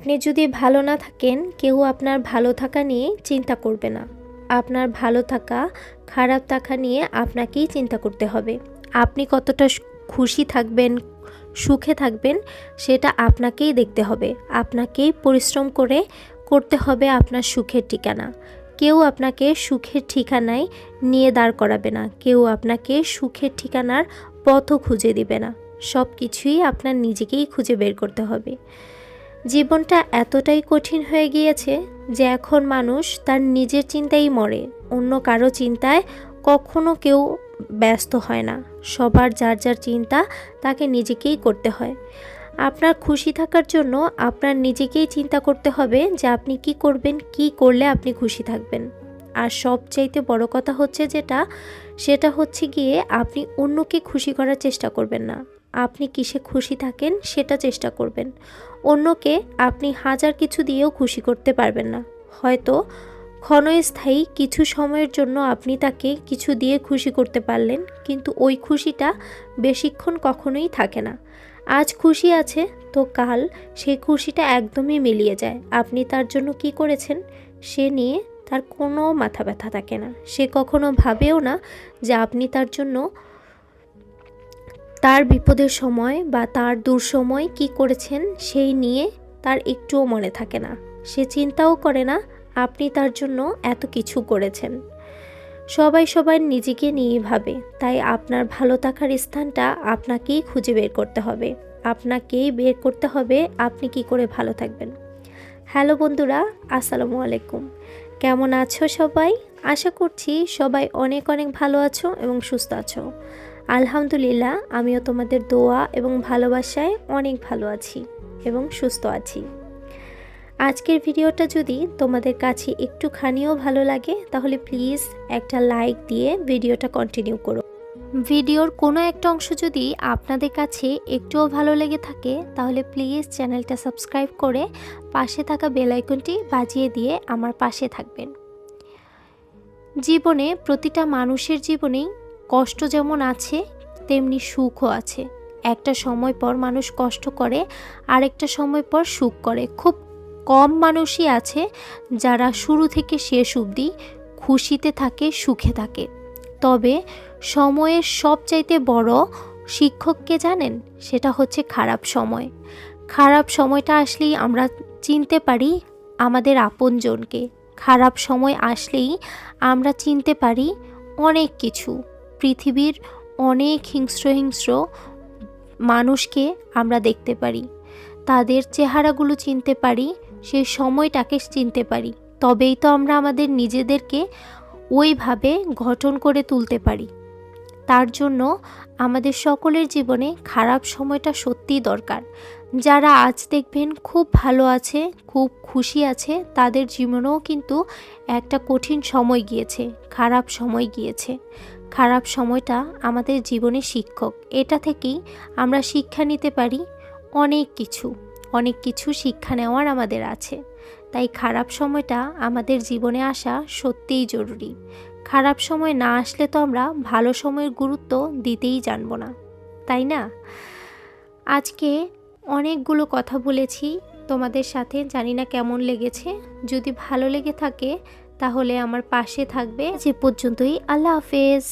আপনি যদি ভালো না থাকেন, কেউ আপনার ভালো থাকা নিয়ে চিন্তা করবে না। আপনার ভালো থাকা, খারাপ থাকা নিয়ে আপনাকেই চিন্তা করতে হবে। আপনি কতটা খুশি থাকবেন, সুখে থাকবেন, সেটা আপনাকেই দেখতে হবে। আপনাকেই পরিশ্রম করে করতে হবে আপনার সুখের ঠিকানা। কেউ আপনাকে সুখের ঠিকানায় নিয়ে দাঁড় করাবে না। কেউ আপনাকে সুখের ঠিকানার পথও খুঁজে দিবে না। সব কিছুই আপনার নিজেকেই খুঁজে বের করতে হবে। জীবনটা এতটাই কঠিন হয়ে গিয়েছে যে এখন মানুষ তার নিজের চিন্তাই মরে, অন্য কারো চিন্তায় কখনো কেউ ব্যস্ত হয় না। সবার যার যার চিন্তা তাকে নিজেকেই করতে হয়। আপনার খুশি থাকার জন্য আপনার নিজেকেই চিন্তা করতে হবে যে আপনি কি করবেন, কি করলে আপনি খুশি থাকবেন। আর সবচাইতে বড় কথা হচ্ছে সেটা হচ্ছে গিয়ে আপনি অন্যকে খুশি করার চেষ্টা করবেন না। আপনি কিসে খুশি থাকেন সেটা চেষ্টা করবেন। অন্যকে আপনি হাজার কিছু দিয়েও খুশি করতে পারবেন না। হয়তো ক্ষণস্থায়ী কিছু সময়ের জন্য আপনি তাকে কিছু দিয়ে খুশি করতে পারলেন, কিন্তু ওই খুশিটা বেশিক্ষণ কখনোই থাকে না। আজ খুশি আছে তো কাল সেই খুশিটা একদমই মিলিয়ে যায়। আপনি তার জন্য কি করেছেন সে নিয়ে তার কোনো মাথা ব্যথা থাকে না। সে কখনো ভাবেও না যে আপনি তার জন্য তার বিপদের সময় বা তার দুঃসময় কি করেছেন সেই নিয়ে তার একটুও মনে থাকে না। সে চিন্তাও করে না আপনি তার জন্য এত কিছু করেছেন। সবাই নিজেকে নিয়েই ভাবে। তাই আপনার ভালো থাকার স্থানটা আপনাকেই খুঁজে বের করতে হবে। আপনাকেই বের করতে হবে আপনি কি করে ভালো থাকবেন। হ্যালো বন্ধুরা, আসসালামু আলাইকুম। কেমন আছো সবাই? আশা করছি সবাই অনেক অনেক ভালো আছো এবং সুস্থ আছো। আলহামদুলিল্লাহ, আমিও তোমাদের দোয়া এবং ভালোবাসায় অনেক ভালো আছি এবং সুস্থ আছি। আজকের ভিডিওটা যদি তোমাদের কাছে একটুখানিও ভালো লাগে তাহলে প্লিজ একটা লাইক দিয়ে ভিডিওটা কন্টিনিউ করো। ভিডিওর কোনো একটা অংশ যদি আপনাদের কাছে একটুও ভালো লেগে থাকে তাহলে প্লিজ চ্যানেলটা সাবস্ক্রাইব করে পাশে থাকা বেল আইকনটি বাজিয়ে দিয়ে আমার পাশে থাকবেন। জীবনে প্রতিটা মানুষের জীবনেই কষ্ট যেমন আছে তেমনি সুখও আছে। একটা সময় পর মানুষ কষ্ট করে, আরেকটা সময় পর সুখ করে। খুব কম মানুষই আছে যারা শুরু থেকে শেষ অবধি খুশিতে থাকে, সুখে থাকে। তবে সময়ের সবচাইতে বড় শিক্ষককে জানেন? সেটা হচ্ছে খারাপ সময়। খারাপ সময়টা আসলেই আমরা চিনতে পারি আমাদের আপনজনকে। খারাপ সময় আসলেই আমরা চিনতে পারি অনেক কিছু। পৃথিবীর অনেক হিংস্র মানুষকে আমরা দেখতে পারি, তাদের চেহারাগুলো চিনতে পারি, সেই সময়টাকে চিনতে পারি। তবেই তো আমরা আমাদের নিজেদেরকে ওইভাবে গঠন করে তুলতে পারি। তার জন্য আমাদের সকলের জীবনে খারাপ সময়টা সত্যিই দরকার। যারা আজ দেখবেন খুব ভালো আছে, খুব খুশি আছে, তাদের জীবনেও কিন্তু একটা কঠিন সময় গিয়েছে, খারাপ সময় গিয়েছে। খারাপ সময়টা আমাদের জীবনে শিক্ষক। এটা থেকেই আমরা শিক্ষা নিতে পারি অনেক কিছু শিক্ষা নেওয়ার আমাদের আছে। তাই খারাপ সময়টা আমাদের জীবনে আসা সত্যিই জরুরি। খারাপ সময় না আসলে তো আমরা ভালো সময়ের গুরুত্ব দিতেই জানবো না, তাই না? আজকে অনেকগুলো কথা বলেছি তোমাদের সাথে, জানি না কেমন লেগেছে। যদি ভালো লেগে থাকে তাহলে আমার পাশে থাকবে। যে পর্যন্তই, আল্লাহ হাফেজ।